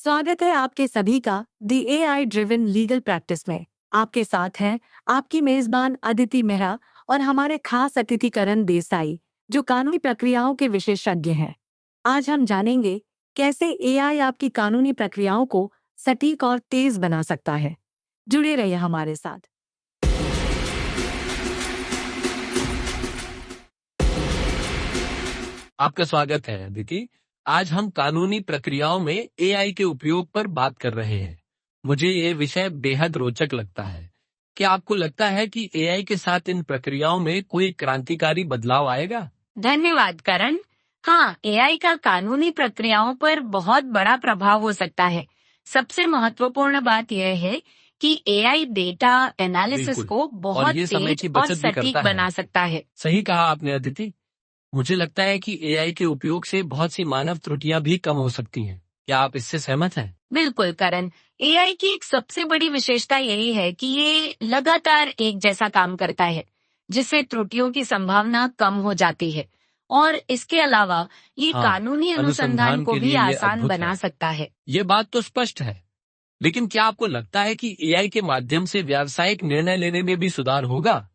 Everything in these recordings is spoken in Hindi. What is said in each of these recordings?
स्वागत है आपके सभी का दी एआई ड्रिवन लीगल प्रैक्टिस में। आपके साथ हैं आपकी मेजबान अदिति मेहरा और हमारे खास अतिथि करण देसाई, जो कानूनी प्रक्रियाओं के विशेषज्ञ हैं। आज हम जानेंगे कैसे एआई आपकी कानूनी प्रक्रियाओं को सटीक और तेज बना सकता है। जुड़े रहिए हमारे साथ। आपका स्वागत है अदिति। आज हम कानूनी प्रक्रियाओं में एआई के उपयोग पर बात कर रहे हैं। मुझे ये विषय बेहद रोचक लगता है। क्या आपको लगता है कि एआई के साथ इन प्रक्रियाओं में कोई क्रांतिकारी बदलाव आएगा? धन्यवाद करण। हाँ, एआई का कानूनी प्रक्रियाओं पर बहुत बड़ा प्रभाव हो सकता है। सबसे महत्वपूर्ण बात यह है कि एआई डेटा एनालिसिस बिल्कुल। को और बहुत ये समय तेज की और बचत भी सटीक करता है। बना सकता है। सही कहा आपने अदिति। मुझे लगता है कि एआई के उपयोग से बहुत सी मानव त्रुटियां भी कम हो सकती हैं। क्या आप इससे सहमत हैं? बिल्कुल करण, एआई की एक सबसे बड़ी विशेषता यही है कि ये लगातार एक जैसा काम करता है, जिससे त्रुटियों की संभावना कम हो जाती है। और इसके अलावा ये हाँ, कानूनी अनुसंधान अनुसंधान को के भी लिए ये आसान अद्भुत बना है। सकता है। ये बात तो स्पष्ट है। लेकिन क्या आपको लगता है कि एआई के माध्यम से व्यावसायिक निर्णय लेने में भी सुधार होगा?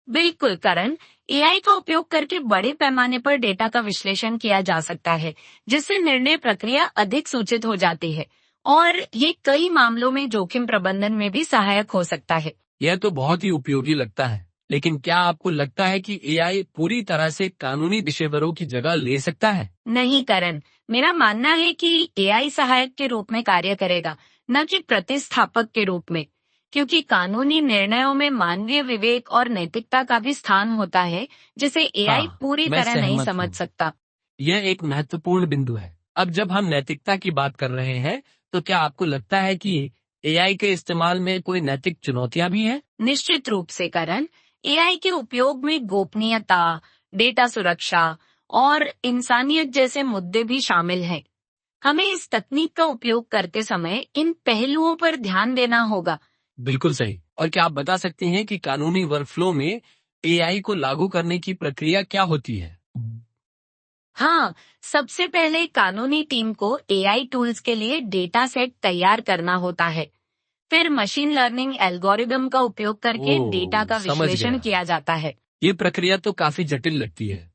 बिल्कुल करण, एआई का उपयोग करके बड़े पैमाने पर डेटा का विश्लेषण किया जा सकता है, जिससे निर्णय प्रक्रिया अधिक सूचित हो जाती है और ये कई मामलों में जोखिम प्रबंधन में भी सहायक हो सकता है। यह तो बहुत ही उपयोगी लगता है। लेकिन क्या आपको लगता है कि एआई पूरी तरह से कानूनी पेशेवरों की जगह ले सकता है? नहीं करण, मेरा मानना है कि एआई सहायक के रूप में कार्य करेगा, न कि प्रतिस्थापक के रूप में, क्योंकि कानूनी निर्णयों में मानवीय विवेक और नैतिकता का भी स्थान होता है, जिसे एआई हाँ, पूरी मैं तरह नहीं सहमत समझ हूँ। सकता। यह एक महत्वपूर्ण बिंदु है। अब जब हम नैतिकता की बात कर रहे हैं, तो क्या आपको लगता है कि एआई के इस्तेमाल में कोई नैतिक चुनौतियां भी हैं? निश्चित रूप से करण, एआई के उपयोग में गोपनीयता, डेटा सुरक्षा और इंसानियत जैसे मुद्दे भी शामिल हैं। हमें इस तकनीक का उपयोग करते समय इन पहलुओं पर ध्यान देना होगा। बिल्कुल सही। और क्या आप बता सकते हैं कि कानूनी वर्कफ्लो में एआई को लागू करने की प्रक्रिया क्या होती है? हाँ, सबसे पहले कानूनी टीम को एआई टूल्स के लिए डेटा सेट तैयार करना होता है। फिर मशीन लर्निंग एल्गोरिदम का उपयोग करके डेटा ओह, का समझ विश्लेषण गया। किया जाता है। ये प्रक्रिया तो काफी जटिल लगती है।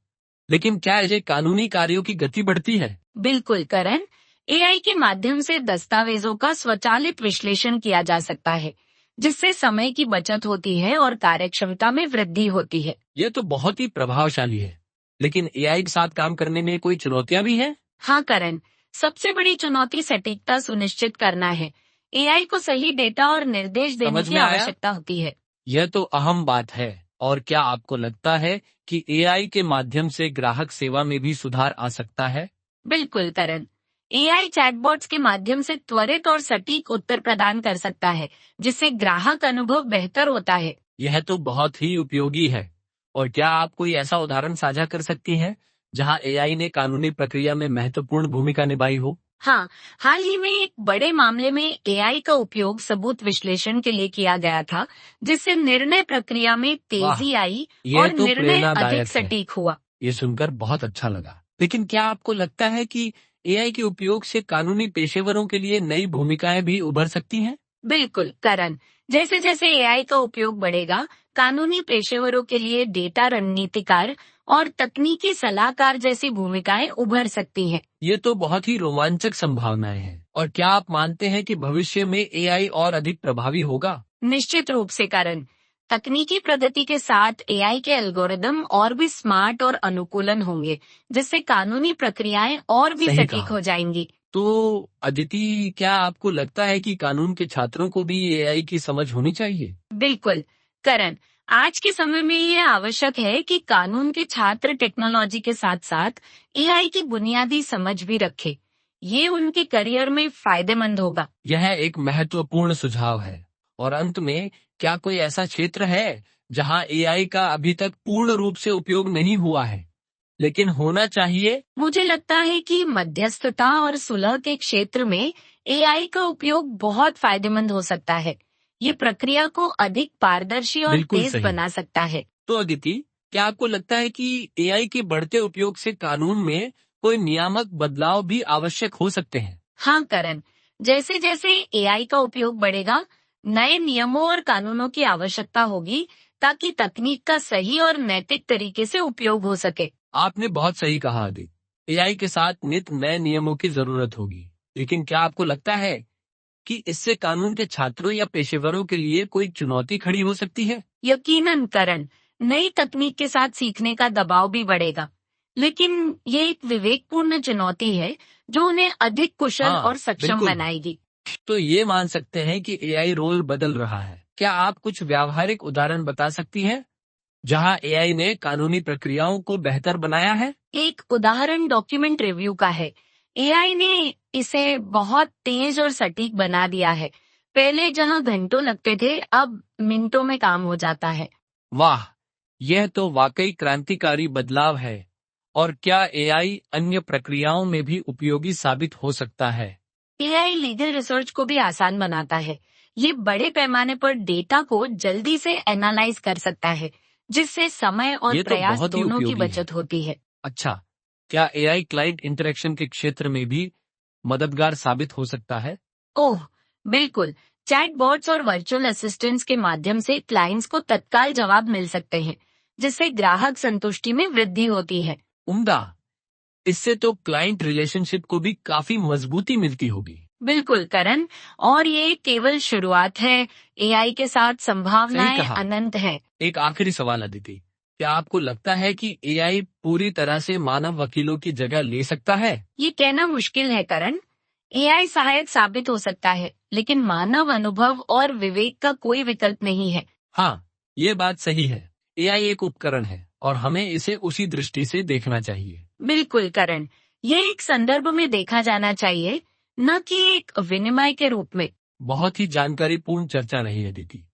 लेकिन क्या इससे कानूनी कार्यों की गति बढ़ती है? बिल्कुल करण, एआई के माध्यम से दस्तावेजों का स्वचालित विश्लेषण किया जा सकता है, जिससे समय की बचत होती है और कार्यक्षमता में वृद्धि होती है। ये तो बहुत ही प्रभावशाली है। लेकिन एआई के साथ काम करने में कोई चुनौतियां भी हैं? हाँ करण, सबसे बड़ी चुनौती सटीकता सुनिश्चित करना है। एआई को सही डेटा और निर्देश देने समझ की में आया। आवश्यकता होती है। यह तो अहम बात है। और क्या आपको लगता है कि एआई के माध्यम से ग्राहक सेवा में भी सुधार आ सकता है? बिल्कुल करण, एआई चैटबॉट्स के माध्यम से त्वरित और सटीक उत्तर प्रदान कर सकता है, जिससे ग्राहक अनुभव बेहतर होता है। यह तो बहुत ही उपयोगी है। और क्या आप कोई ऐसा उदाहरण साझा कर सकती हैं जहां एआई ने कानूनी प्रक्रिया में महत्वपूर्ण भूमिका निभाई हो? हाँ, हाल ही में एक बड़े मामले में एआई का उपयोग सबूत विश्लेषण के लिए किया गया था, जिससे निर्णय प्रक्रिया में वाह, तेजी आई यह और तो निर्णय अधिक प्रेरणादायक है। सटीक हुआ। ये सुनकर बहुत अच्छा लगा। लेकिन क्या आपको लगता है कि एआई के उपयोग से कानूनी पेशेवरों के लिए नई भूमिकाएं भी उभर सकती हैं? बिल्कुल करण, जैसे जैसे एआई का उपयोग बढ़ेगा, कानूनी पेशेवरों के लिए डेटा रणनीतिकार और तकनीकी सलाहकार जैसी भूमिकाएं उभर सकती हैं। ये तो बहुत ही रोमांचक संभावनाएं हैं। और क्या आप मानते हैं कि भविष्य में एआई और अधिक प्रभावी होगा? निश्चित रूप से करण, तकनीकी प्रगति के साथ एआई के एल्गोरिदम और भी स्मार्ट और अनुकूलन होंगे, जिससे कानूनी प्रक्रियाएं और भी सही सटीक कहा। हो जाएंगी। तो अदिति, क्या आपको लगता है कि कानून के छात्रों को भी एआई की समझ होनी चाहिए? बिल्कुल करण, आज के समय में ये आवश्यक है कि कानून के छात्र टेक्नोलॉजी के साथ साथ एआई की बुनियादी समझ भी रखें। ये उनके करियर में फायदेमंद होगा। यह एक महत्वपूर्ण सुझाव है। और अंत में, क्या कोई ऐसा क्षेत्र है जहां एआई का अभी तक पूर्ण रूप से उपयोग नहीं हुआ है लेकिन होना चाहिए? मुझे लगता है कि मध्यस्थता और सुलह के क्षेत्र में एआई का उपयोग बहुत फायदेमंद हो सकता है। ये प्रक्रिया को अधिक पारदर्शी और बिल्कुल तेज सही। बना सकता है। तो अदिति, क्या आपको लगता है कि एआई के बढ़ते उपयोग से कानून में कोई नियामक बदलाव भी आवश्यक हो सकते हैं? हाँ करण, जैसे जैसे एआई का उपयोग बढ़ेगा, नए नियमों और कानूनों की आवश्यकता होगी ताकि तकनीक का सही और नैतिक तरीके से उपयोग हो सके। आपने बहुत सही कहा आदि। एआई के साथ नित नए नियमों की जरूरत होगी, लेकिन क्या आपको लगता है कि इससे कानून के छात्रों या पेशेवरों के लिए कोई चुनौती खड़ी हो सकती है? यकीनन करण, नई तकनीक के साथ सीखने का दबाव भी बढ़ेगा, लेकिन ये एक विवेकपूर्ण चुनौती है जो उन्हें अधिक कुशल हाँ, और सक्षम बिल्कुल। बनाएगी। तो ये मान सकते हैं कि एआई रोल बदल रहा है। क्या आप कुछ व्यावहारिक उदाहरण बता सकती हैं जहां एआई ने कानूनी प्रक्रियाओं को बेहतर बनाया है? एक उदाहरण डॉक्यूमेंट रिव्यू का है। एआई ने इसे बहुत तेज और सटीक बना दिया है। पहले जहां घंटों लगते थे, अब मिनटों में काम हो जाता है। वाह, यह तो वाकई क्रांतिकारी बदलाव है। और क्या एआई अन्य प्रक्रियाओं में भी उपयोगी साबित हो सकता है? एआई लीगल रिसर्च को भी आसान बनाता है। ये बड़े पैमाने पर डेटा को जल्दी से एनालाइज कर सकता है, जिससे समय और ये तो प्रयास बहुत ही दोनों की उपयोगी है। बचत होती है। अच्छा, क्या एआई क्लाइंट इंटरेक्शन के क्षेत्र में भी मददगार साबित हो सकता है? ओह, बिल्कुल। चैटबॉट्स और वर्चुअल असिस्टेंट्स के माध्यम से क्लाइंट्स को तत्काल जवाब मिल सकते हैं, जिससे ग्राहक संतुष्टि में वृद्धि होती है। उम्दा, इससे तो क्लाइंट रिलेशनशिप को भी काफी मजबूती मिलती होगी। बिल्कुल करण, और ये केवल शुरुआत है। एआई के साथ सही संभावनाएं कहा। अनंत हैं। एक आखिरी सवाल अदिति, क्या आपको लगता है कि एआई पूरी तरह से मानव वकीलों की जगह ले सकता है? ये कहना मुश्किल है करण। एआई सहायक साबित हो सकता है, लेकिन मानव अनुभव और विवेक का कोई विकल्प नहीं है। हाँ, ये बात सही है। एआई एक उपकरण है और हमें इसे उसी दृष्टि से देखना चाहिए। बिल्कुल करण, यह एक संदर्भ में देखा जाना चाहिए, न कि एक विनिमय के रूप में। बहुत ही जानकारीपूर्ण चर्चा रही है दीदी।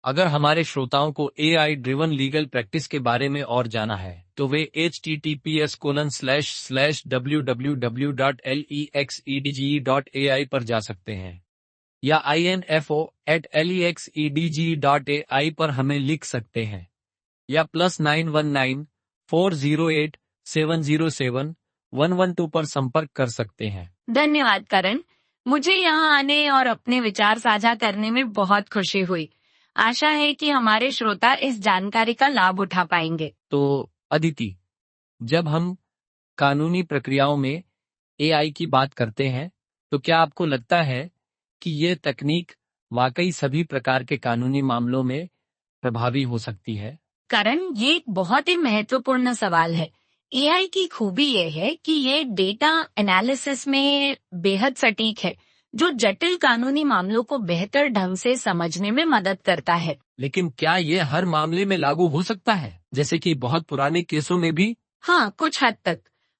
अगर हमारे श्रोताओं को एआई ड्रिवन लीगल प्रैक्टिस के बारे में और जाना है तो वे https://www.lexedge.ai पर जा सकते हैं या info@lexedge.ai पर हमें लिख सकते हैं या +919408707112 पर संपर्क कर सकते हैं। धन्यवाद करण, मुझे यहाँ आने और अपने विचार साझा करने में बहुत खुशी हुई। आशा है कि हमारे श्रोता इस जानकारी का लाभ उठा पाएंगे। तो अदिति, जब हम कानूनी प्रक्रियाओं में एआई की बात करते हैं तो क्या आपको लगता है कि ये तकनीक वाकई सभी प्रकार के कानूनी मामलों में प्रभावी हो सकती है? करण, ये एक बहुत ही महत्वपूर्ण सवाल है। एआई की खूबी ये है कि ये डेटा एनालिसिस में बेहद सटीक है, जो जटिल कानूनी मामलों को बेहतर ढंग से समझने में मदद करता है। लेकिन क्या ये हर मामले में लागू हो सकता है, जैसे कि बहुत पुराने केसों में भी? हाँ, कुछ हद तक।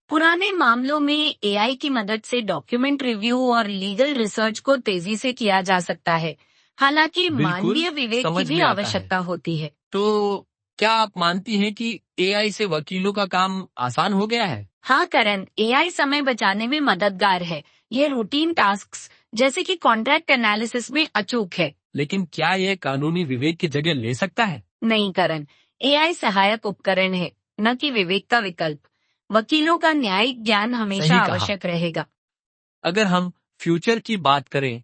पुराने मामलों में एआई की मदद से डॉक्यूमेंट रिव्यू और लीगल रिसर्च को तेजी से किया जा सकता है, हालांकि बिल्कुल, मानवीय विवेक की समझ भी में आता है। आवश्यकता होती है। तो क्या आप मानती हैं कि एआई से वकीलों का काम आसान हो गया है? हाँ करण, एआई समय बचाने में मददगार है। ये रूटीन टास्क्स जैसे कि कॉन्ट्रैक्ट एनालिसिस में अचूक है। लेकिन क्या यह कानूनी विवेक की जगह ले सकता है? नहीं करण, एआई सहायक उपकरण है, न कि विवेक का विकल्प। वकीलों का न्यायिक ज्ञान हमेशा सही कहा। आवश्यक रहेगा। अगर हम फ्यूचर की बात करें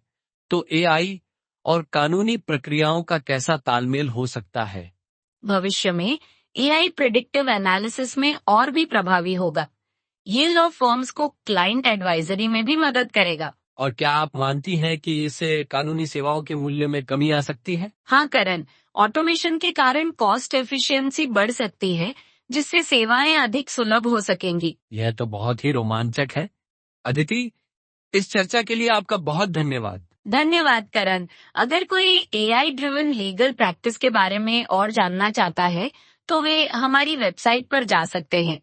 तो एआई और कानूनी प्रक्रियाओं का कैसा तालमेल हो सकता है? भविष्य में एआई प्रिडिक्टिव एनालिसिस में और भी प्रभावी होगा। ये लॉ फर्म्स को क्लाइंट एडवाइजरी में भी मदद करेगा। और क्या आप मानती हैं कि इससे कानूनी सेवाओं के मूल्य में कमी आ सकती है? हाँ करण, ऑटोमेशन के कारण कॉस्ट एफिशिएंसी बढ़ सकती है, जिससे सेवाएं अधिक सुलभ हो सकेंगी। यह तो बहुत ही रोमांचक है। अदिति, इस चर्चा के लिए आपका बहुत धन्यवाद। धन्यवाद करण। अगर कोई एआई ड्रिवन लीगल प्रैक्टिस के बारे में और जानना चाहता है, तो वे हमारी वेबसाइट पर जा सकते हैं।